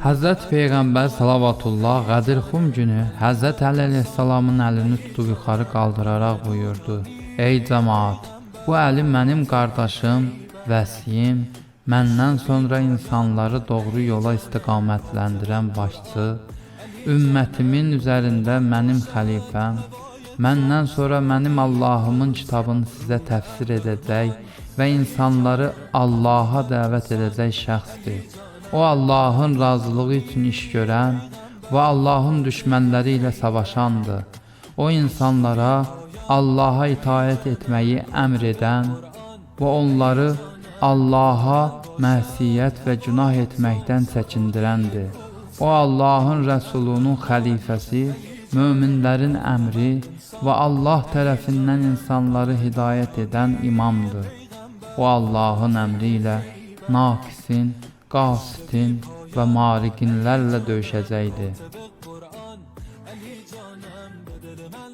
Həzrət Peyğəmbər salavatullah Qədirxum günü Həzrət Əli əleyhissalamın əlini tutub yuxarı qaldıraraq buyurdu: Ey cəmaat, bu Əli mənim qardaşım, vəsiyim, məndən sonra insanları doğru yola istiqamətləndirən başçı, ümmətimin üzərində mənim xəlifəm, məndən sonra mənim Allahımın kitabını sizə təfsir edəcək və insanları Allaha dəvət edəcək şəxsdir. O Allahın razılığı üçün iş görən və Allahın düşmənləri ilə savaşandır. O insanlara Allaha itaət etməyi əmr edən və onları Allaha məsiyyət və günah etməkdən çəkindirəndir. O Allahın Rəsulunun xəlifəsi, möminlərin əmri və Allah tərəfindən insanları hidayət edən imamdır. O Allahın əmri ilə naqisin, qasitin və mariqinlərlə döyüşəcəkdir.